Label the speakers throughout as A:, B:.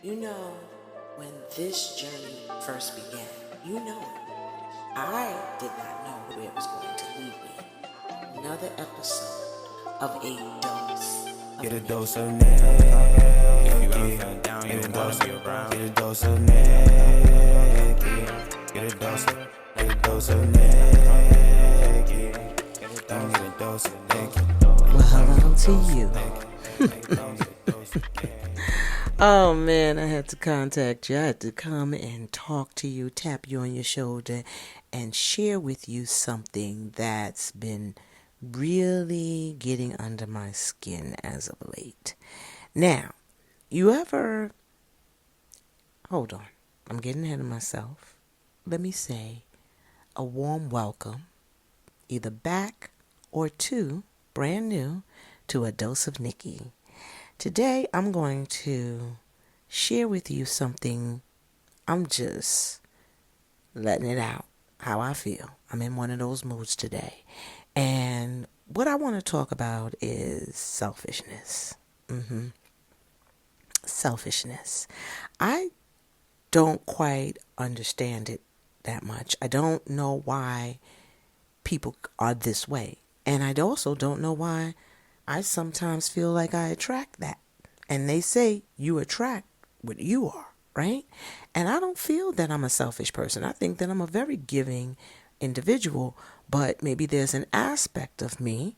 A: You know, when this journey first began, you know it. I did not know where it was going to lead me. Another episode of A Dose of
B: Get a
A: Nicki.
B: dose of Nicki. If you ever feel down, you wanna be around. Get a dose of Nicki. Get a dose of Nicki. Don't get a dose of Nicki.
A: Well, hello to you. Oh man, I had to contact you. I had to come and talk to you, tap you on your shoulder, and share with you something that's been really getting under my skin as of late. Now, you ever... Hold on. I'm getting ahead of myself. Let me say a warm welcome, either back or brand new, to A Dose of Nicki. Today, I'm going to share with you something. I'm just letting it out, how I feel. I'm in one of those moods today. And what I want to talk about is selfishness. Selfishness. I don't quite understand it that much. I don't know why people are this way. And I also don't know why I sometimes feel like I attract that. And they say you attract what you are, right? And I don't feel that I'm a selfish person. I think that I'm a very giving individual, but maybe there's an aspect of me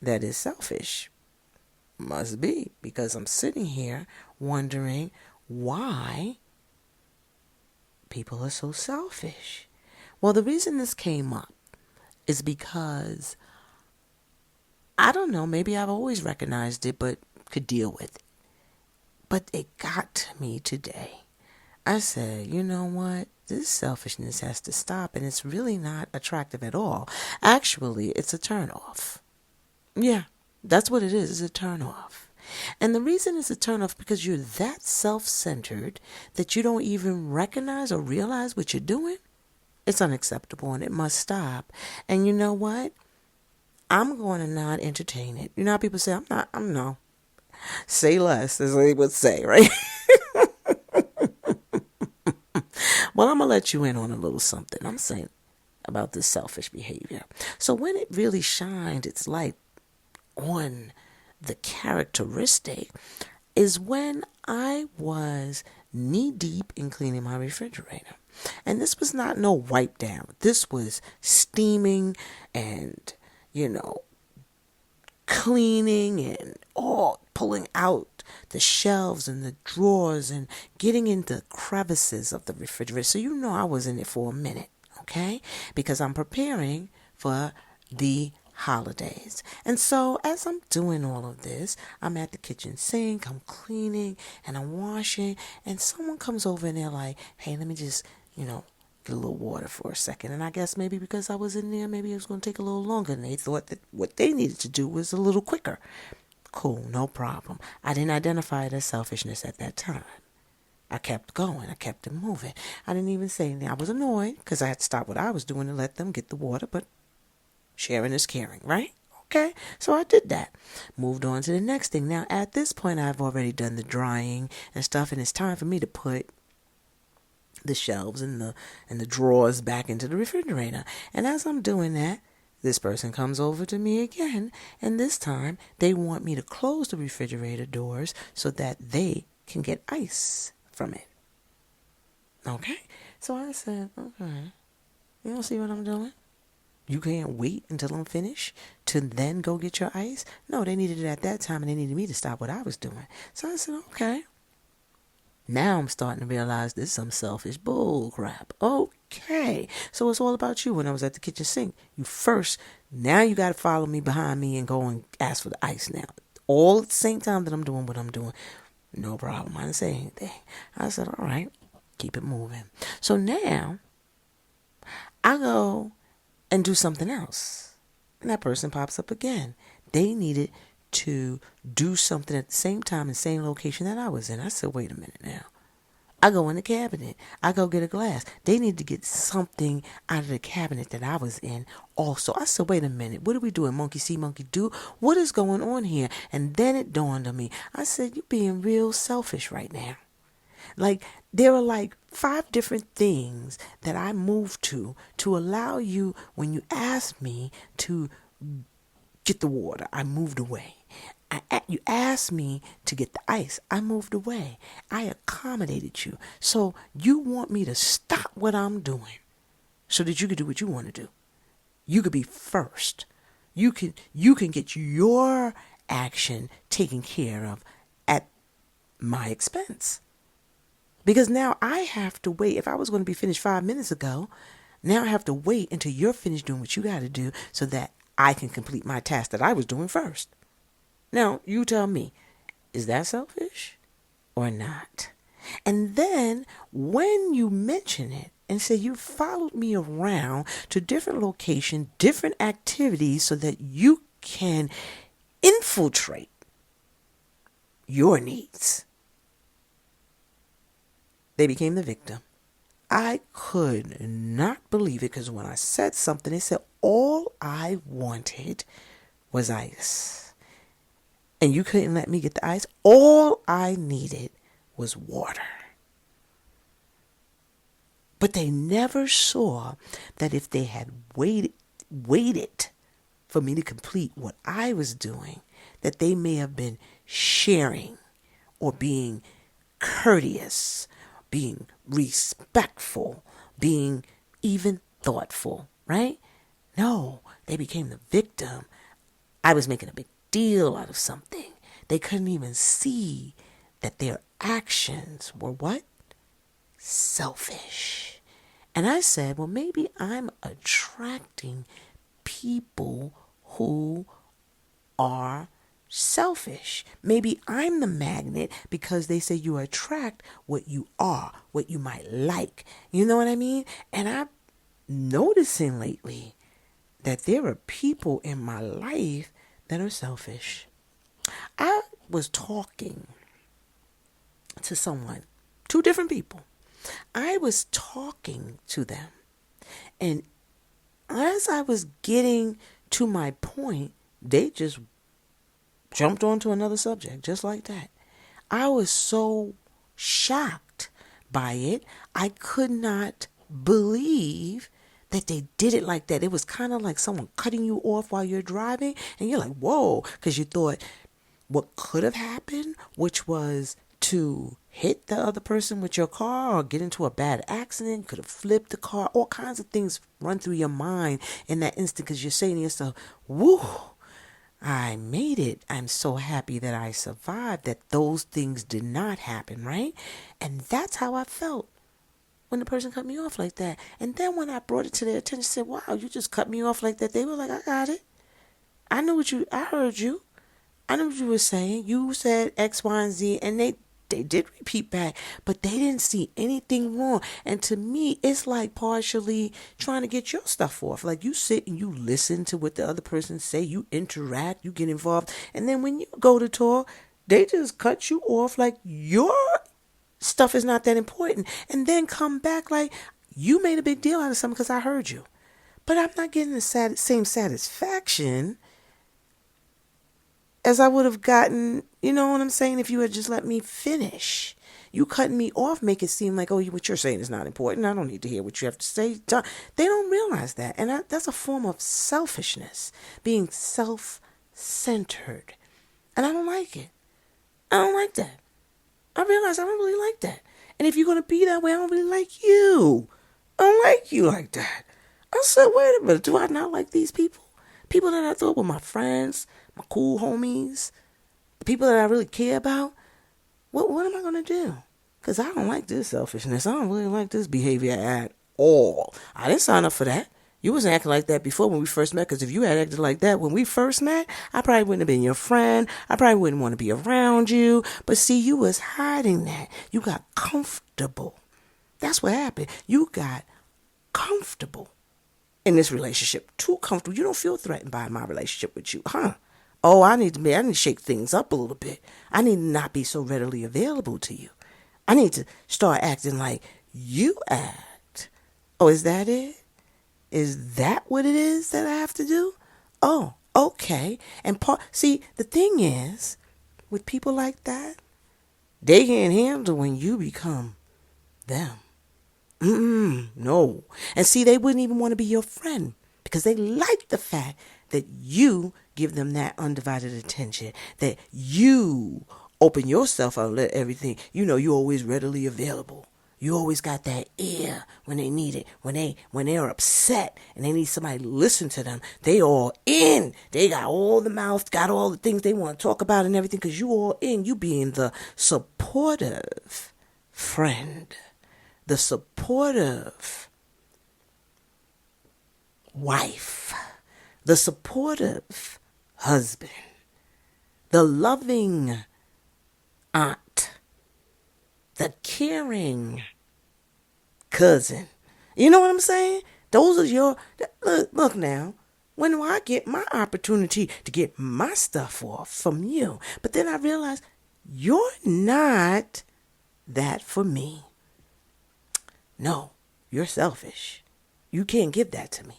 A: that is selfish. Must be, because I'm sitting here wondering why people are so selfish. Well, the reason this came up is because I don't know, maybe I've always recognized it, but could deal with it. But it got to me today. I said, you know what? This selfishness has to stop, and it's really not attractive at all. Actually, it's a turnoff. Yeah, that's what it is. It's a turnoff. And the reason it's a turnoff because you're that self-centered that you don't even recognize or realize what you're doing. It's unacceptable, and it must stop. And you know what? I'm going to not entertain it. You know how people say, I'm no. Say less, as they would say, right? Well, I'm going to let you in on a little something I'm saying about this selfish behavior. So when it really shined its light on the characteristic is when I was knee deep in cleaning my refrigerator. And this was not no wipe down. This was steaming and, cleaning and all pulling out the shelves and the drawers and getting into crevices of the refrigerator. So I was in it for a minute, okay? Because I'm preparing for the holidays. And so as I'm doing all of this, I'm at the kitchen sink, I'm cleaning and I'm washing, and someone comes over and they're like, hey, let me just, get a little water for a second. And I guess maybe because I was in there, maybe it was going to take a little longer. And they thought that what they needed to do was a little quicker. Cool, no problem. I didn't identify it as selfishness at that time. I kept going. I kept it moving. I didn't even say anything. I was annoyed because I had to stop what I was doing to let them get the water. But sharing is caring, right? Okay, so I did that. Moved on to the next thing. Now, at this point, I've already done the drying and stuff. And it's time for me to put the shelves and the drawers back into the refrigerator. And as I'm doing that, this person comes over to me again, and this time they want me to close the refrigerator doors so that they can get ice from it. Okay? So I said, okay, you don't see what I'm doing? You can't wait until I'm finished to then go get your ice? No, they needed it at that time, and they needed me to stop what I was doing. So I said, okay. Now I'm starting to realize this is some selfish bull crap. Okay. So it's all about you when I was at the kitchen sink. Now you got to follow me behind me and go and ask for the ice now. All at the same time that I'm doing what I'm doing. No problem. I didn't say anything. I said, all right, keep it moving. So now I go and do something else. And that person pops up again. They needed to do something at the same time in the same location that I was in. I said, wait a minute now. I go in the cabinet. I go get a glass. They need to get something out of the cabinet that I was in also. I said, wait a minute. What are we doing? Monkey see, monkey do? What is going on here? And then it dawned on me. I said, you're being real selfish right now. Like, there are like 5 different things that I moved to allow you, when you asked me to get the water, I moved away. You asked me to get the ice. I moved away. I accommodated you. So you want me to stop what I'm doing so that you can do what you want to do. You could be first. You can get your action taken care of at my expense. Because now I have to wait. If I was going to be finished 5 minutes ago, now I have to wait until you're finished doing what you got to do so that I can complete my task that I was doing first. Now, you tell me, is that selfish or not? And then when you mention it and say you followed me around to different locations, different activities so that you can infiltrate your needs, they became the victim. I could not believe it because when I said something, they said all I wanted was ice. And you couldn't let me get the ice. All I needed was water. But they never saw that if they had waited for me to complete what I was doing, that they may have been sharing or being courteous, being respectful, being even thoughtful, right? No, they became the victim. I was making a big deal out of something. They couldn't even see that their actions were what? Selfish. And I said, well, maybe I'm attracting people who are selfish. Maybe I'm the magnet because they say you attract what you are, what you might like. You know what I mean? And I'm noticing lately that there are people in my life that are selfish. I was talking to someone, 2 different people. I was talking to them, and as I was getting to my point, they just jumped onto another subject, just like that. I was so shocked by it. I could not believe that they did it like that. It was kind of like someone cutting you off while you're driving, and you're like, whoa, because you thought what could have happened, which was to hit the other person with your car or get into a bad accident, could have flipped the car, all kinds of things run through your mind in that instant because you're saying to yourself, woo, I made it. I'm so happy that I survived, that those things did not happen, right? And that's how I felt when the person cut me off like that. And then when I brought it to their attention, said, wow, you just cut me off like that. They were like, I got it. I heard you. I knew what you were saying. You said X, Y, and Z, and they did repeat back, but they didn't see anything wrong. And to me, it's like partially trying to get your stuff off. Like you sit and you listen to what the other person say, you interact, you get involved, and then when you go to talk, they just cut you off like your stuff is not that important, and then come back like you made a big deal out of something because I heard you. But I'm not getting the same satisfaction as I would have gotten, you know what I'm saying, if you had just let me finish. You cutting me off make it seem like, oh, what you're saying is not important. I don't need to hear what you have to say. They don't realize that. And that's a form of selfishness, being self-centered. And I don't like it. I don't like that. I realize I don't really like that. And if you're going to be that way, I don't really like you. I don't like you like that. I said, wait a minute, do I not like these people? People that I thought were my friends, my cool homies, the people that I really care about. What am I going to do? Because I don't like this selfishness. I don't really like this behavior at all. I didn't sign up for that. You wasn't acting like that before when we first met, because if you had acted like that when we first met, I probably wouldn't have been your friend. I probably wouldn't want to be around you. But see, you was hiding that. You got comfortable. That's what happened. You got comfortable in this relationship. Too comfortable. You don't feel threatened by my relationship with you, huh? Oh, I need to shake things up a little bit. I need to not be so readily available to you. I need to start acting like you act. Oh, is that it? Is that what it is that I have to do? Oh, okay. And see, the thing is, with people like that, they can't handle when you become them. No. And see, they wouldn't even want to be your friend because they like the fact that you give them that undivided attention, that you open yourself out and let everything, you're always readily available. You always got that ear when they need it. When they're upset and they need somebody to listen to them, they all in. They got all the mouth, got all the things they want to talk about and everything because you all in. You being the supportive friend, the supportive wife, the supportive husband, the loving aunt, the caring cousin. You know what I'm saying? Those are your... Look now. When do I get my opportunity to get my stuff off from you? But then I realized you're not that for me. No, you're selfish. You can't give that to me.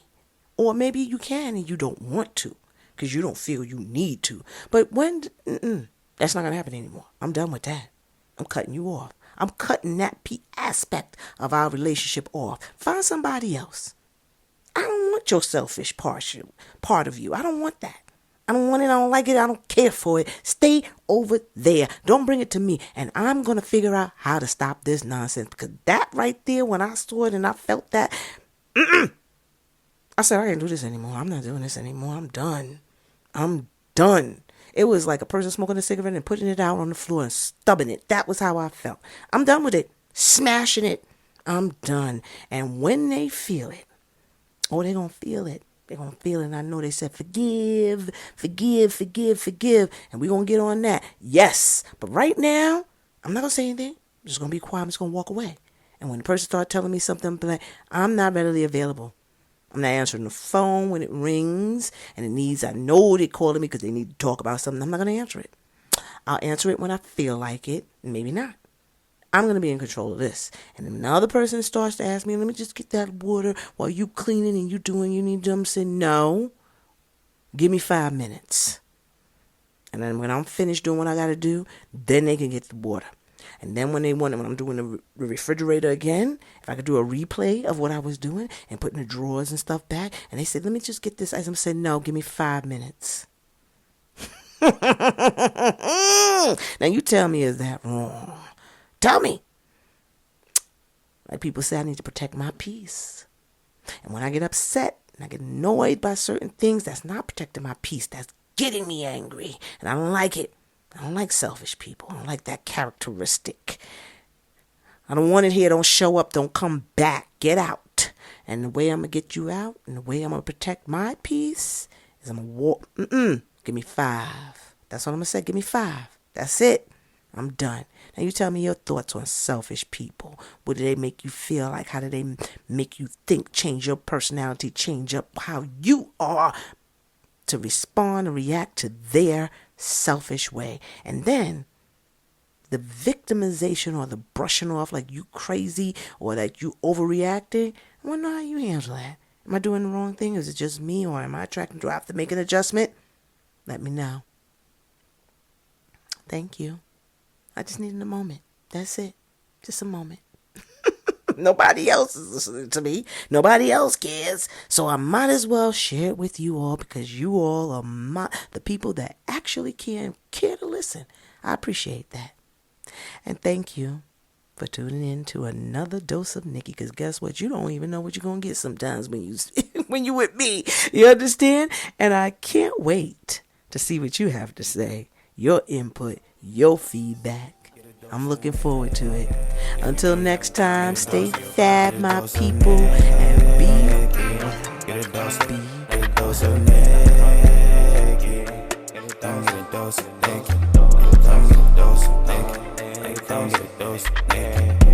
A: Or maybe you can and you don't want to because you don't feel you need to. But that's not going to happen anymore. I'm done with that. I'm cutting you off. I'm cutting that aspect of our relationship off. Find somebody else. I don't want your selfish part of you. I don't want that. I don't want it. I don't like it. I don't care for it. Stay over there. Don't bring it to me. And I'm going to figure out how to stop this nonsense. Because that right there, when I saw it and I felt that, I said, I can't do this anymore. I'm not doing this anymore. I'm done. I'm done. It was like a person smoking a cigarette and putting it out on the floor and stubbing it. That was how I felt. I'm done with it. Smashing it. I'm done. And when they feel it, they're going to feel it. They're going to feel it. And I know they said, forgive. And we're going to get on that. Yes. But right now, I'm not going to say anything. I'm just going to be quiet. I'm just going to walk away. And when the person starts telling me something, I'm like, I'm not readily available. I'm not answering the phone when it rings and I know they're calling me because they need to talk about something. I'm not going to answer it. I'll answer it when I feel like it, and maybe not. I'm going to be in control of this. And then another person starts to ask me, let me just get that water while you cleaning and you doing, you need to, I'm saying, no, give me 5 minutes. And then when I'm finished doing what I got to do, then they can get the water. And then when I'm doing the refrigerator again, if I could do a replay of what I was doing and putting the drawers and stuff back, and they said, let me just get this ice. I'm saying, no, give me 5 minutes. Now you tell me, is that wrong? Tell me. Like people say, I need to protect my peace. And when I get upset and I get annoyed by certain things, that's not protecting my peace. That's getting me angry. And I don't like it. I don't like selfish people. I don't like that characteristic. I don't want it here. Don't show up. Don't come back. Get out. And the way I'm going to get you out and the way I'm going to protect my peace is I'm going to walk. Give me 5. That's what I'm going to say. Give me 5. That's it. I'm done. Now you tell me your thoughts on selfish people. What do they make you feel like? How do they make you think? Change your personality. Change up how you are to respond and react to their selfish way. And then the victimization or the brushing off like you crazy or that you overreacting, I want to know how you handle that. Am I doing the wrong thing? Is it just me or am I attracting? Do I have to make an adjustment? Let me know. Thank you. I just needed a moment. That's it. Just a moment. Nobody else is listening to me. Nobody else cares. So I might as well share it with you all because you all are the people that actually care to listen. I appreciate that. And thank you for tuning in to another dose of Nicki. Because guess what? You don't even know what you're going to get sometimes when you with me. You understand? And I can't wait to see what you have to say. Your input, your feedback. I'm looking forward to it. Until next time, stay fab, my people, and be
B: Get a dose of Nicki. Come get a dose of Nicki. Come get a dose of Nicki. Come get a dose of Nicki.